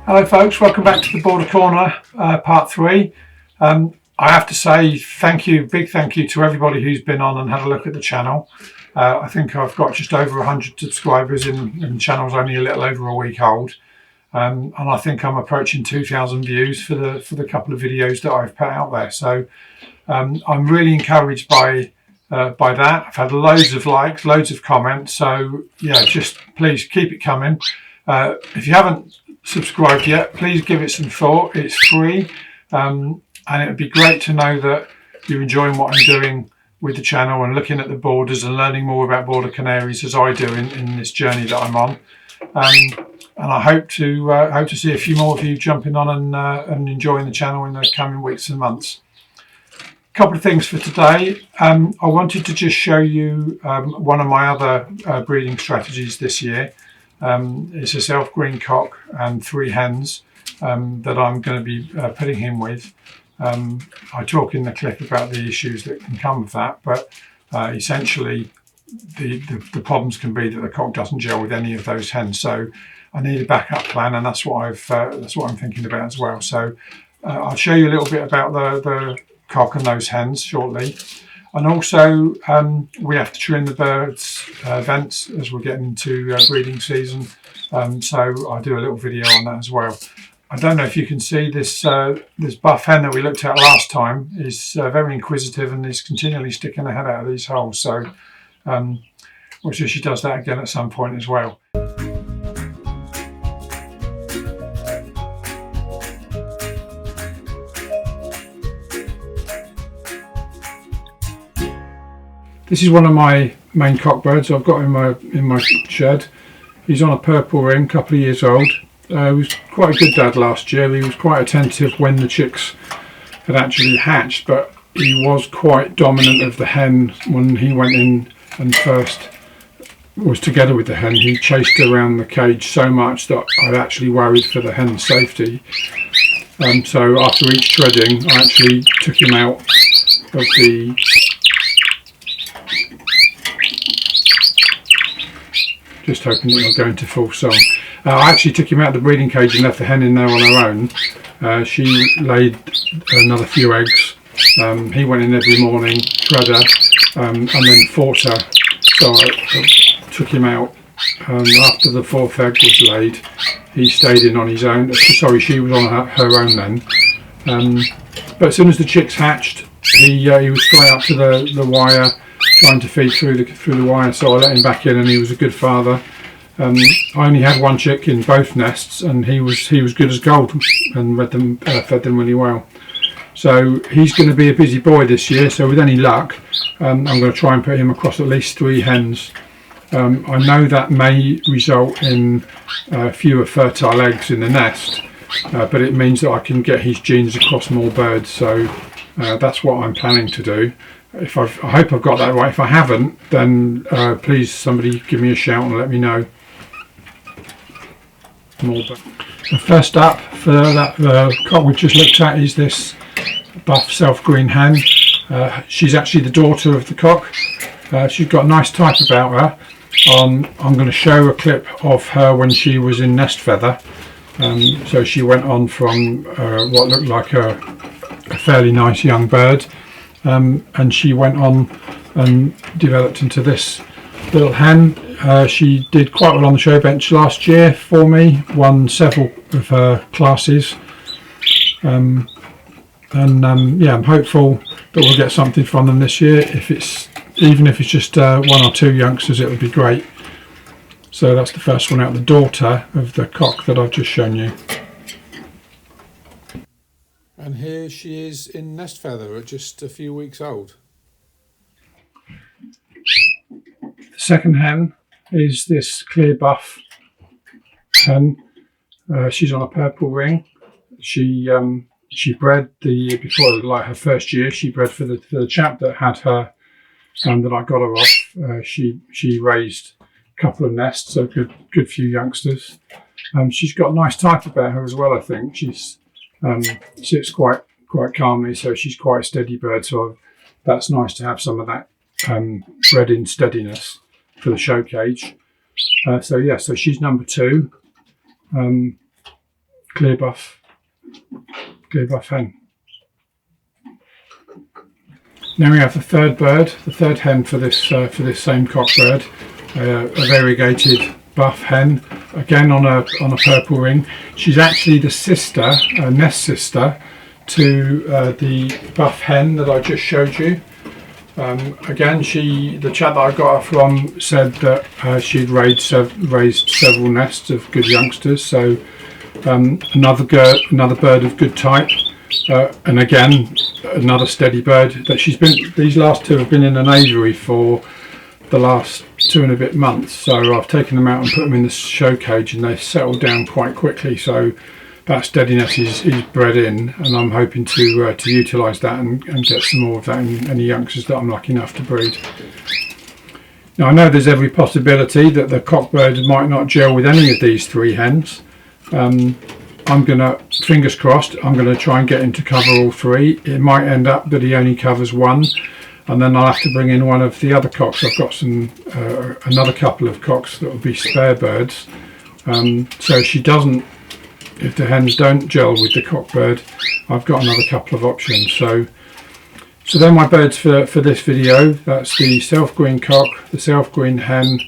Hello folks, welcome back to the Border Corner part 3. I have to say big thank you to everybody who's been on and had a look at the channel. I think I've got just over 100 subscribers and the channel's only a little over a week old. And I think I'm approaching 2,000 views for the couple of videos that I've put out there. So I'm really encouraged by that. I've had loads of likes, loads of comments. So yeah, just please keep it coming. If you haven't subscribed yet, please give it some thought. It's free, and it would be great to know that you're enjoying what I'm doing with the channel and looking at the borders and learning more about border canaries as I do in this journey that I'm on. And I hope to see a few more of you jumping on and enjoying the channel in the coming weeks and months. A couple of things for today. I wanted to just show you one of my other breeding strategies this year. It's a self-green cock and 3 hens that I'm going to be putting him with. I talk in the clip about the issues that can come with that, but essentially the problems can be that the cock doesn't gel with any of those hens. So I need a backup plan, and that's what I'm thinking about as well. So I'll show you a little bit about the cock and those hens shortly. And also we have to trim the birds' vents as we're getting into breeding season. So I'll do a little video on that as well. I don't know if you can see this buff hen that we looked at last time is very inquisitive and is continually sticking her head out of these holes. So we'll see if she does that again at some point as well. This is one of my main cock birds I've got in my shed. He's on a purple ring, a couple of years old. He was quite a good dad last year. He was quite attentive when the chicks had actually hatched, but he was quite dominant of the hen when he went in and first was together with the hen. He chased around the cage so much that I actually worried for the hen's safety. So after each treading, I actually took him out of the just hoping that he'll go into full song. I actually took him out of the breeding cage and left the hen in there on her own. She laid another few eggs. He went in every morning, fed her, and then fought her. So I took him out. After the 4th egg was laid, he stayed in on his own. Sorry, she was on her own then. But as soon as the chicks hatched, he was straight up to the wire, trying to feed through the wire, so I let him back in, and he was a good father. I only had one chick in both nests, and he was good as gold and fed them really well. So he's going to be a busy boy this year. So with any luck, I'm going to try and put him across at least 3 hens. I know that may result in fewer fertile eggs in the nest, but it means that I can get his genes across more birds. So that's what I'm planning to do. I hope I've got that right. If I haven't, then please somebody give me a shout and let me know. So first up for that cock we just looked at is this buff self-green hen. She's actually the daughter of the cock. She's got a nice type about her. I'm going to show a clip of her when she was in nest feather. So she went on from what looked like a fairly nice young bird. And she went on and developed into this little hen. She did quite well on the show bench last year for me, won several of her classes, yeah, I'm hopeful that we'll get something from them this year. Even if it's just 1 or 2 youngsters, it would be great. So that's the first one out, the daughter of the cock that I've just shown you. And here she is in nest feather at just a few weeks old. The second hen is this clear buff hen. She's on a purple ring. She bred before like her first year. She bred for the chap that had her, that I got her off. She raised a couple of nests, so good few youngsters. She's got a nice type about her as well. I think she's sits quite calmly, so she's quite a steady bird. So that's nice to have some of that bred in steadiness for the show cage. So she's number 2. clear buff hen. Now we have the third bird, the third hen for this same cock bird, a variegated buff hen, again on a purple ring. She's actually the sister, nest sister, to the buff hen that I just showed you. Again, the chap that I got her from said that she'd raised several nests of good youngsters. So another bird of good type, and again another steady bird. That these last two have been in an aviary for the last 2 and a bit months. So I've taken them out and put them in the show cage, and they settled down quite quickly. So that steadiness is bred in, and I'm hoping to utilise that and get some more of that in any youngsters that I'm lucky enough to breed. Now I know there's every possibility that the cockbird might not gel with any of these 3 hens. I'm gonna, fingers crossed, I'm gonna try and get him to cover all 3. It might end up that he only covers 1, and then I'll have to bring in one of the other cocks. I've got some another couple of cocks that will be spare birds. So if the hens don't gel with the cockbird, I've got another couple of options. So they're my birds for this video. That's the self-green cock, the self-green hen,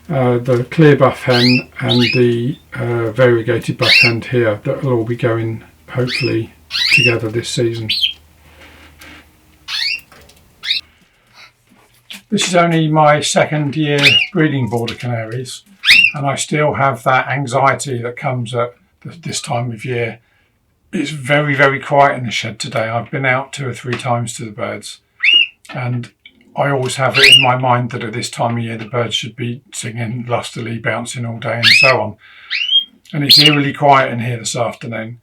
the clear buff hen, and the variegated buff hen here, that will all be going hopefully together this season. This is only my 2nd year breeding border canaries, and I still have that anxiety that comes at this time of year. It's very, very quiet in the shed today. I've been out 2 or 3 times to the birds, and I always have it in my mind that at this time of year the birds should be singing lustily, bouncing all day and so on. And it's eerily quiet in here this afternoon.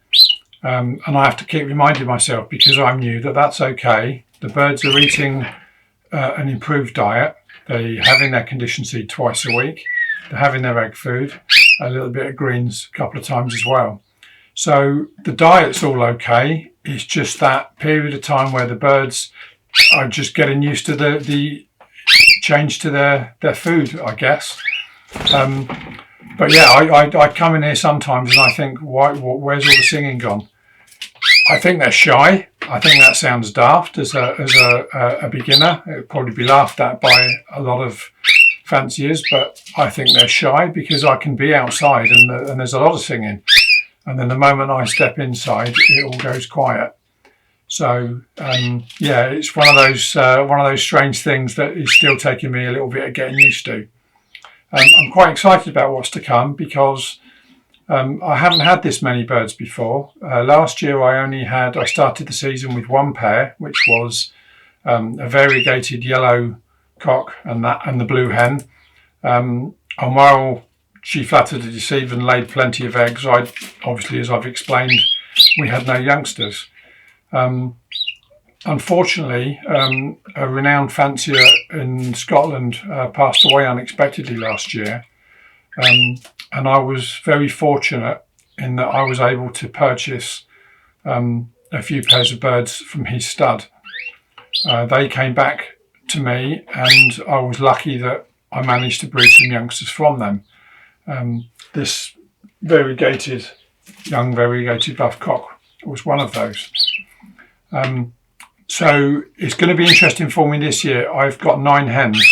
And I have to keep reminding myself, because I'm new, that that's okay. The birds are eating an improved diet. They're having their condition seed twice a week. They're having their egg food, a little bit of greens a couple of times as well. So the diet's all okay. It's just that period of time where the birds are just getting used to the change to their food, I guess. But yeah, I come in here sometimes and I think, where's all the singing gone? I think they're shy. I think that sounds daft as a beginner. It would probably be laughed at by a lot of fanciers, but I think they're shy because I can be outside and there's a lot of singing, and then the moment I step inside, it all goes quiet. So yeah, it's one of those strange things that is still taking me a little bit of getting used to. I'm quite excited about what's to come because I haven't had this many birds before. Last year I started the season with 1 pair, which was a variegated yellow cock and the blue hen. And while she flattered to deceive and laid plenty of eggs, obviously, as I've explained, we had no youngsters. Unfortunately, a renowned fancier in Scotland passed away unexpectedly last year, and I was very fortunate in that I was able to purchase a few pairs of birds from his stud. They came back to me, and I was lucky that I managed to breed some youngsters from them. This young variegated buff cock was one of those. So it's going to be interesting for me this year. I've got 9 hens,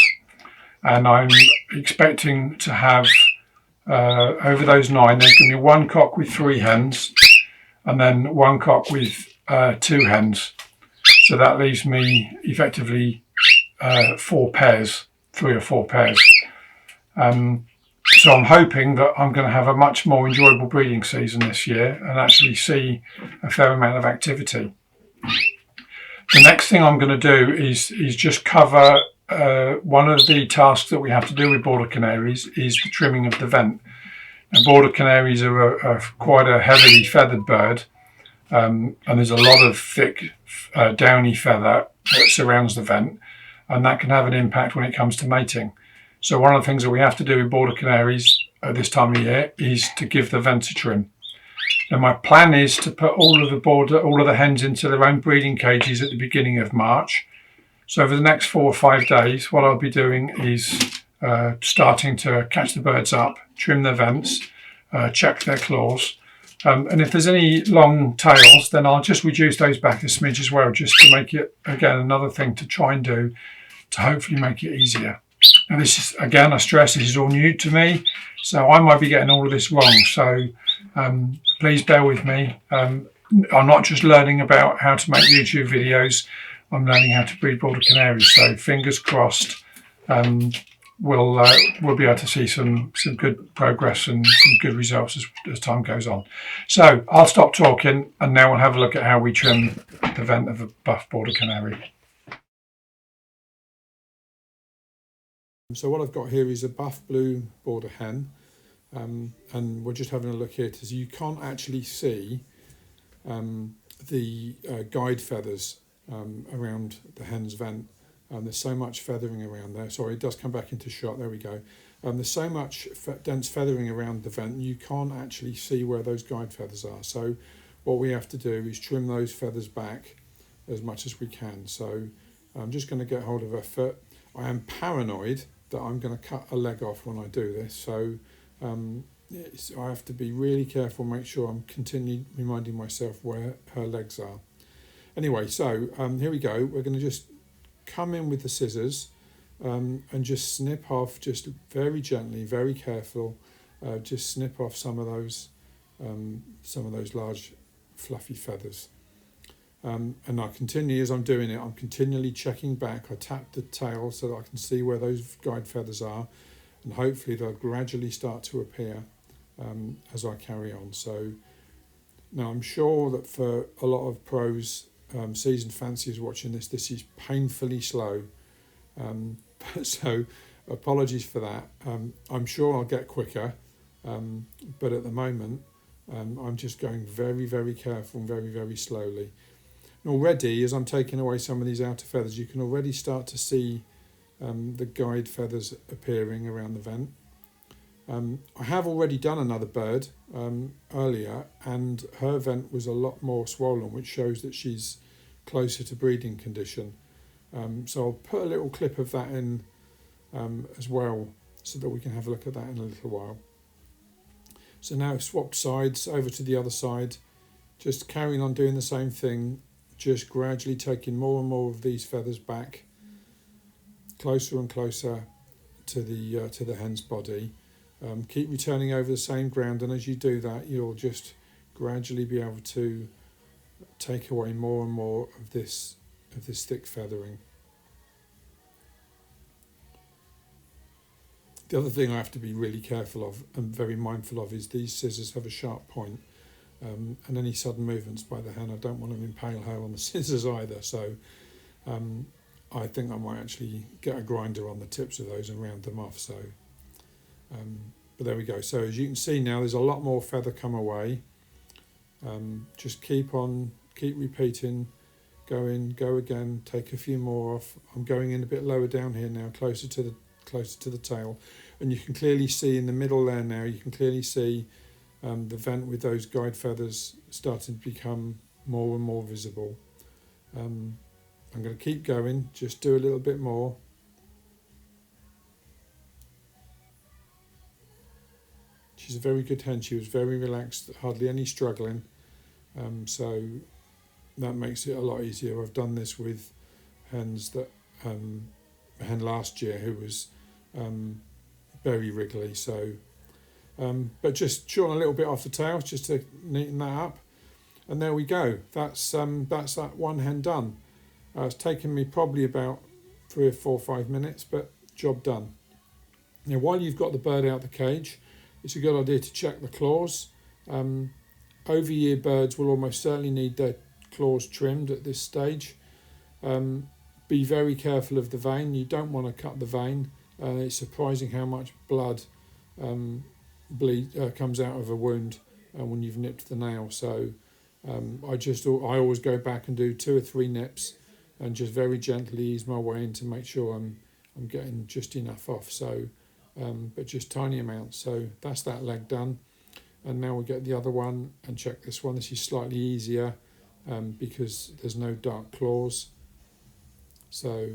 and I'm expecting to have over those 9, there's going to be 1 cock with 3 hens, and then 1 cock with 2 hens. So that leaves me effectively 4 pairs, 3 or 4 pairs. So I'm hoping that I'm going to have a much more enjoyable breeding season this year and actually see a fair amount of activity. The next thing I'm going to do is just cover one of the tasks that we have to do with border canaries is the trimming of the vent. Now, border canaries are quite a heavily feathered bird, and there's a lot of thick downy feather that surrounds the vent, and that can have an impact when it comes to mating. So one of the things that we have to do with border canaries at this time of year is to give the vent a trim. Now my plan is to put all of the hens into their own breeding cages at the beginning of March. So over the next 4 or 5 days, what I'll be doing is starting to catch the birds up, trim their vents, check their claws, And if there's any long tails, then I'll just reduce those back a smidge as well, just to make it, again, another thing to try and do to hopefully make it easier. Now this is, again, I stress, this is all new to me, so I might be getting all of this wrong, so please bear with me. I'm not just learning about how to make YouTube videos, I'm learning how to breed border canaries, so fingers crossed we'll be able to see some good progress and some good results as time goes on. So I'll stop talking and now we'll have a look at how we trim the vent of a buff border canary. So what I've got here is a buff blue border hen, and we're just having a look here. So you can't actually see the guide feathers around the hen's vent. There's so much feathering around there. Sorry, it does come back into shot. There we go. There's so much dense feathering around the vent, you can't actually see where those guide feathers are. So what we have to do is trim those feathers back as much as we can. So I'm just going to get hold of her foot. I am paranoid that I'm going to cut a leg off when I do this. So I have to be really careful, make sure I'm continually reminding myself where her legs are. Anyway, so here we go. We're going to just come in with the scissors and just snip off, just very gently, very careful, just snip off some of those large fluffy feathers. And I continue, as I'm doing it, I'm continually checking back. I tap the tail so that I can see where those guide feathers are, and hopefully they'll gradually start to appear as I carry on. So now I'm sure that for a lot of pros, seasoned fanciers watching this is painfully slow. So apologies for that. I'm sure I'll get quicker, but at the moment I'm just going very, very careful and very, very slowly. And already, as I'm taking away some of these outer feathers, you can already start to see the guide feathers appearing around the vent. I have already done another bird earlier, and her vent was a lot more swollen, which shows that she's closer to breeding condition. So I'll put a little clip of that in as well, so that we can have a look at that in a little while. So now I've swapped sides over to the other side, just carrying on doing the same thing, just gradually taking more and more of these feathers back, closer and closer to the hen's body. Keep returning over the same ground, and as you do that, you'll just gradually be able to take away more and more of this thick feathering. The other thing I have to be really careful of and very mindful of is these scissors have a sharp point, and any sudden movements by the hen, I don't want to impale her on the scissors either. So I think I might actually get a grinder on the tips of those and round them off. So, but there we go. So as you can see now, there's a lot more feather come away. Just keep repeating, go in, go again, take a few more off. I'm going in a bit lower down here now, closer to the tail, and you can clearly see in the middle there now, you can clearly see the vent with those guide feathers starting to become more and more visible. I'm going to keep going, just do a little bit more. She's a very good hen. She was very relaxed, hardly any struggling. So that makes it a lot easier. I've done this with hens that a hen last year who was very wriggly. So, but just chewing a little bit off the tail just to neaten that up, and there we go. That's that one hen done. It's taken me probably about 3 or 4 or 5 minutes, but job done. Now, while you've got the bird out the cage, it's a good idea to check the claws. Over-year birds will almost certainly need their claws trimmed at this stage. Be very careful of the vein. You don't want to cut the vein. It's surprising how much blood comes out of a wound when you've nipped the nail. So I always go back and do 2 or 3 nips and just very gently ease my way in to make sure I'm getting just enough off. So, but just tiny amounts. So that's that leg done. And now we get the other one and check this one. This is slightly easier because there's no dark claws. So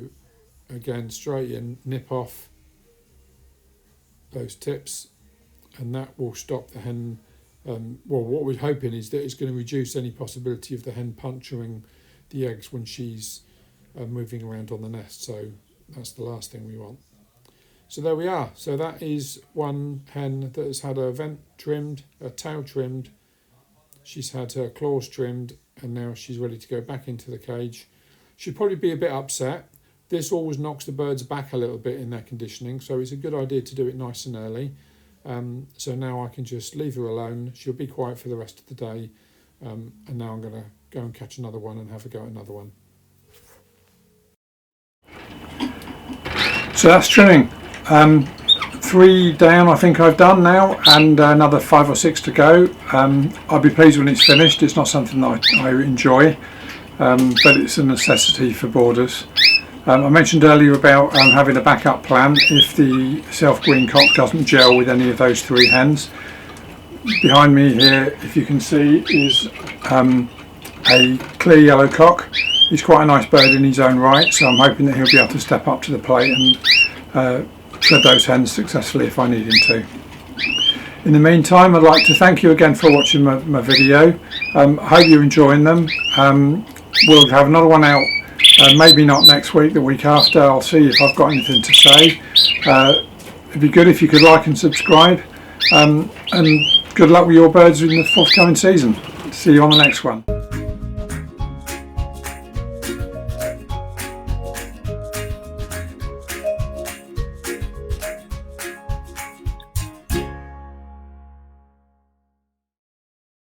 again, straight in, nip off those tips, and that will stop the hen well, what we're hoping is that it's going to reduce any possibility of the hen puncturing the eggs when she's moving around on the nest. So that's the last thing we want. So there we are. So that is one hen that has had her vent trimmed, her tail trimmed, she's had her claws trimmed, and now she's ready to go back into the cage. She'll probably be a bit upset. This always knocks the birds back a little bit in their conditioning, so it's a good idea to do it nice and early. So now I can just leave her alone. She'll be quiet for the rest of the day, and now I'm going to go and catch another one and have a go at another one. So that's trimming. 3 down I think I've done now, and another 5 or 6 to go. I'll be pleased when it's finished. It's not something that I enjoy, but it's a necessity for boarders. I mentioned earlier about having a backup plan if the self-green cock doesn't gel with any of those 3 hens. Behind me here, if you can see, is a clear yellow cock. He's quite a nice bird in his own right, so I'm hoping that he'll be able to step up to the plate and shed those hens successfully if I need him to. In the meantime, I'd like to thank you again for watching my video. I hope you're enjoying them. We'll have another one out, maybe not next week, the week after. I'll see if I've got anything to say. It'd be good if you could like and subscribe, and good luck with your birds in the forthcoming season. See you on the next one.